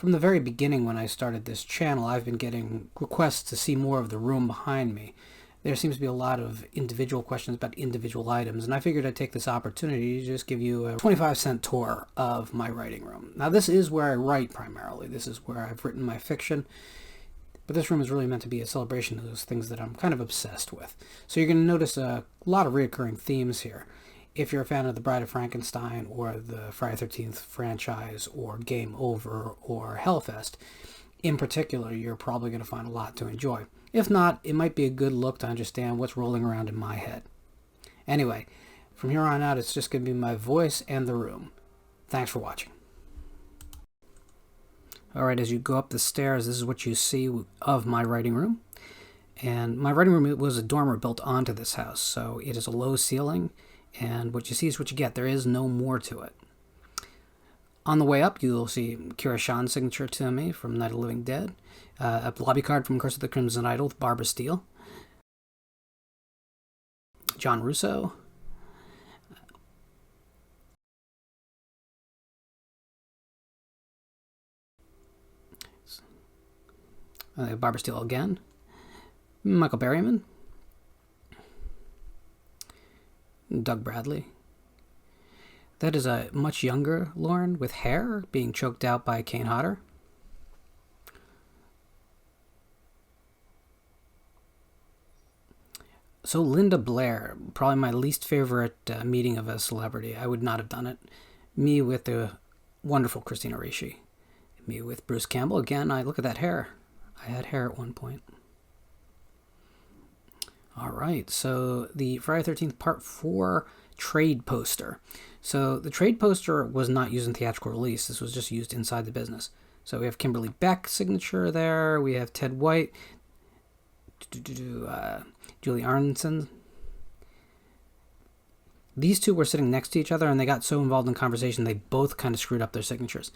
From the very beginning when I started this channel, I've been getting requests to see more of the room behind me. There seems to be a lot of individual questions about individual items, and I figured I'd take this opportunity to just give you a 25-cent tour of my writing room. Now, this is where I write primarily. This is where I've written my fiction, but this room is really meant to be a celebration of those things that I'm kind of obsessed with. So you're going to notice a lot of recurring themes here. If you're a fan of The Bride of Frankenstein or the Friday the 13th franchise or Game Over or Hellfest, in particular, you're probably going to find a lot to enjoy. If not, it might be a good look to understand what's rolling around in my head. Anyway, from here on out, it's just going to be my voice and the room. Thanks for watching. Alright, as you go up the stairs, this is what you see of my writing room. And my writing room was a dormer built onto this house, so it is a low ceiling, and what you see is what you get. There is no more to it. On the way up, you'll see Kira Shawn's signature to me from Night of the Living Dead, a lobby card from Curse of the Crimson Idol with Barbara Steele, John Russo, Barbara Steele again, Michael Berryman, Doug Bradley. That is a much younger Lauren with hair being choked out by Kane Hodder. So Linda Blair, probably my least favorite meeting of a celebrity. I would not have done it. Me with the wonderful Christina Ricci. Me with Bruce Campbell. Again, I look at that hair. I had hair at one point. Alright, so the Friday the 13th Part 4 trade poster. So the trade poster was not used in theatrical release. This was just used inside the business. So we have Kimberly Beck's signature there. We have Ted White. Julie Arneson. These two were sitting next to each other, and they got so involved in conversation they both kind of screwed up their signatures.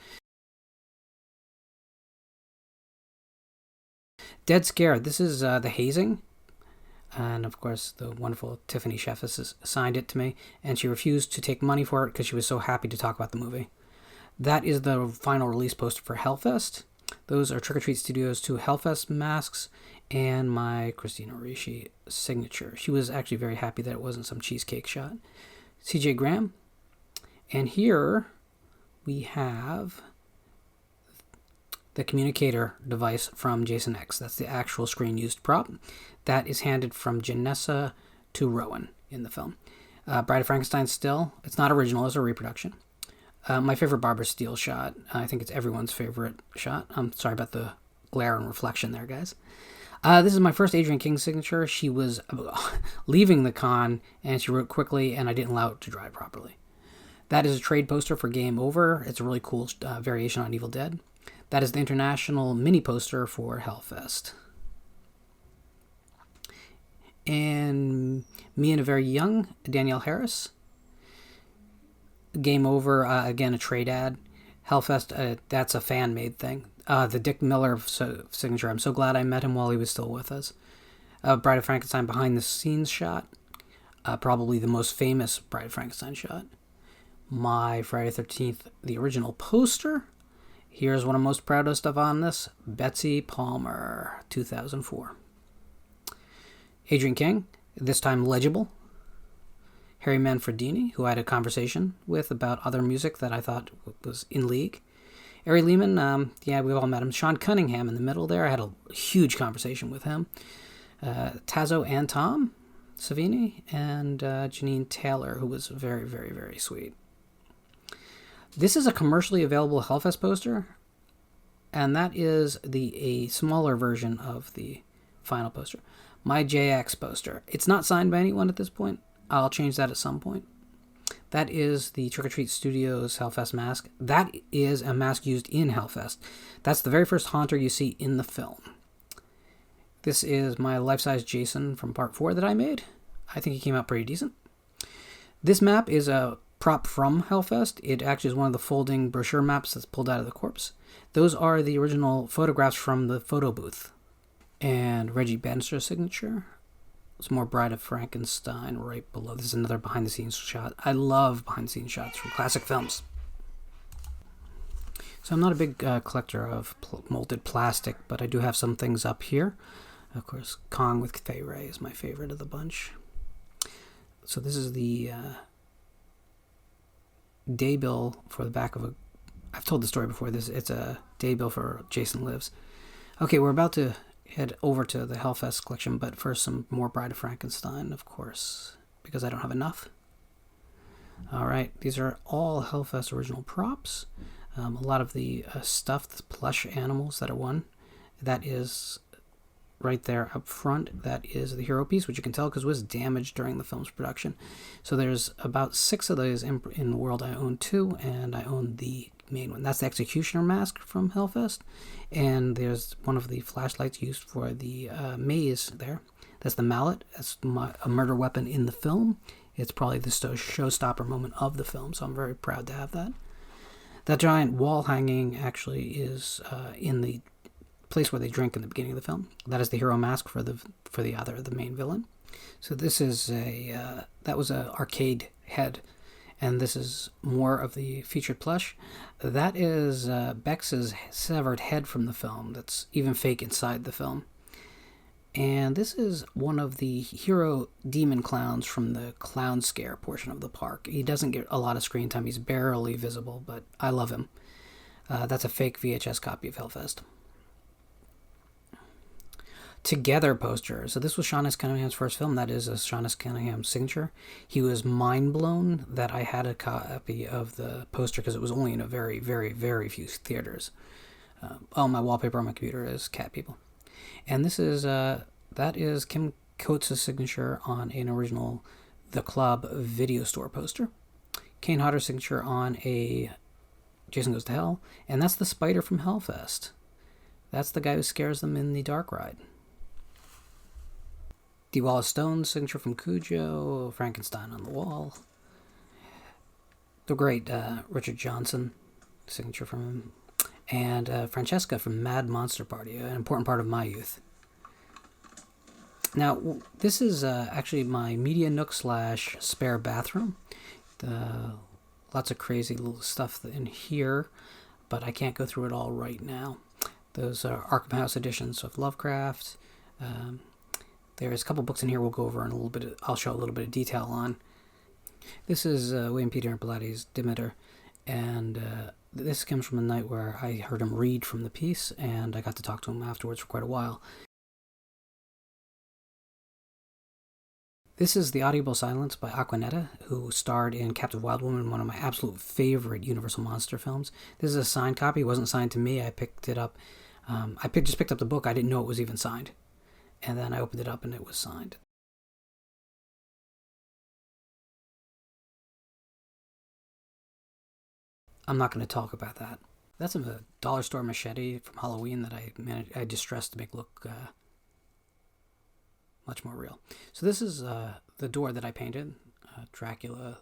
Dead Scared. This is The Hazing. And, of course, the wonderful Tiffany Sheffis has signed it to me, and she refused to take money for it because she was so happy to talk about the movie. That is the final release poster for Hellfest. Those are Trick or Treat Studios' 2 Hellfest masks and my Christina Ricci signature. She was actually very happy that it wasn't some cheesecake shot. C.J. Graham. And here we have the communicator device from Jason X. That's the actual screen-used prop. That is handed from Janessa to Rowan in the film. Bride of Frankenstein still. It's not original, it's a reproduction. My favorite Barbara Steele shot. I think it's everyone's favorite shot. I'm sorry about the glare and reflection there, guys. This is my first Adrienne King signature. She was leaving the con, and she wrote quickly, and I didn't allow it to dry properly. That is a trade poster for Game Over. It's a really cool variation on Evil Dead. That is the international mini poster for Hellfest. And me and a very young Danielle Harris. Game Over, again, a trade ad. Hellfest, that's a fan-made thing. The Dick Miller signature, I'm so glad I met him while he was still with us. Bride of Frankenstein behind-the-scenes shot. Probably the most famous Bride of Frankenstein shot. My Friday the 13th, the original poster. Here's what I'm most proudest of on this. Betsy Palmer, 2004. Adrienne King, this time legible. Harry Manfredini, who I had a conversation with about other music that I thought was in league. Ari Lehman, yeah, we've all met him. Sean Cunningham in the middle there. I had a huge conversation with him. Tazo and Tom Savini, and Janine Taylor, who was very, very, very sweet. This is a commercially available Hellfest poster, and that is a smaller version of the final poster. My JX poster. It's not signed by anyone at this point. I'll change that at some point. That is the Trick or Treat Studios Hellfest mask. That is a mask used in Hellfest. That's the very first Haunter you see in the film. This is my life-size Jason from Part 4 that I made. I think he came out pretty decent. This map is a prop from Hellfest. It actually is one of the folding brochure maps that's pulled out of the corpse. Those are the original photographs from the photo booth. And Reggie Bannister's signature. It's more Bride of Frankenstein right below. This is another behind-the-scenes shot. I love behind-the-scenes shots from classic films. So I'm not a big collector of molded plastic, but I do have some things up here. Of course, Kong with Fay Ray is my favorite of the bunch. So this is the day bill for the back of a... I've told the story before. It's a day bill for Jason Lives. Okay, we're about to head over to the Hellfest collection, but first some more Bride of Frankenstein, of course, because I don't have enough. Alright, these are all Hellfest original props. A lot of the stuffed plush animals that are won. That is right there up front. That is the hero piece, which you can tell because it was damaged during the film's production. So there's about 6 of those in the world. I own 2, and I own the main one. That's the Executioner mask from Hellfest. And there's one of the flashlights used for the maze there. That's the mallet. That's a murder weapon in the film. It's probably the showstopper moment of the film, so I'm very proud to have that. That giant wall hanging actually is in the place where they drink in the beginning of the film. That is the hero mask for the main villain. So this is that was a arcade head, and this is more of the featured plush. That is Bex's severed head from the film. That's even fake inside the film. And this is one of the hero demon clowns from the clown scare portion of the park. He doesn't get a lot of screen time. He's barely visible, but I love him. That's a fake VHS copy of Hellfest. Together poster. So this was Sean S. Cunningham's first film. That is a Sean S. Cunningham signature. He was mind blown that I had a copy of the poster because it was only in a very, very, very few theaters. My wallpaper on my computer is cat people. And this is, that is Kim Coates' signature on an original The Club video store poster. Kane Hodder's signature on a Jason Goes to Hell. And that's the spider from Hellfest. That's the guy who scares them in the dark ride. D. Wallace Stone's signature from Cujo. Frankenstein on the wall. The great Richard Johnson signature from him. And Francesca from Mad Monster Party, an important part of my youth. Now, this is actually my media nook / spare bathroom. Lots of crazy little stuff in here, but I can't go through it all right now. Those are Arkham House editions of Lovecraft. There's a couple books in here we'll go over in a little bit. I'll show a little bit of detail on. This is William Peter Blatty's Demeter, and this comes from a night where I heard him read from the piece, and I got to talk to him afterwards for quite a while. This is The Audible Silence by Aquanetta, who starred in Captive Wild Woman, one of my absolute favorite Universal Monster films. This is a signed copy. It wasn't signed to me. I picked it up. Just picked up the book. I didn't know it was even signed. And then I opened it up and it was signed. I'm not going to talk about that. That's a dollar store machete from Halloween that I distressed to make look much more real. So this is the door that I painted. Dracula,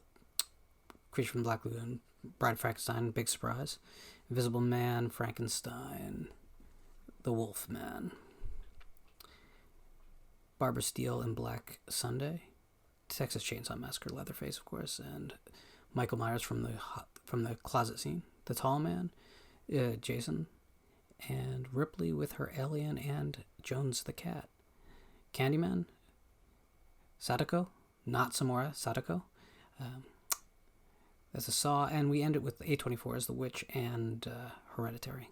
Creature from the Black Lagoon, Bride of Frankenstein, big surprise. Invisible Man, Frankenstein, the Wolf Man. Barbara Steele in Black Sunday. Texas Chainsaw Massacre, Leatherface, of course, and Michael Myers from the closet scene. The Tall Man, Jason, and Ripley with her alien, and Jones the Cat. Candyman, Sadako, not Samora, Sadako. That's a Saw, and we end it with A24 as The Witch and Hereditary.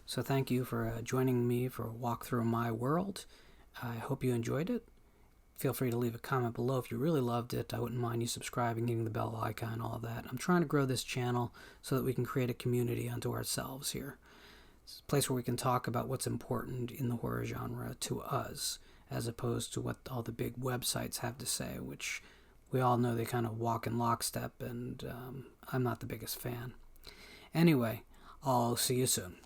So thank you for joining me for a walk through my world. I hope you enjoyed it. Feel free to leave a comment below if you really loved it. I wouldn't mind you subscribing, hitting the bell icon, all of that. I'm trying to grow this channel so that we can create a community unto ourselves here. It's a place where we can talk about what's important in the horror genre to us, as opposed to what all the big websites have to say, which we all know they kind of walk in lockstep, and I'm not the biggest fan. Anyway, I'll see you soon.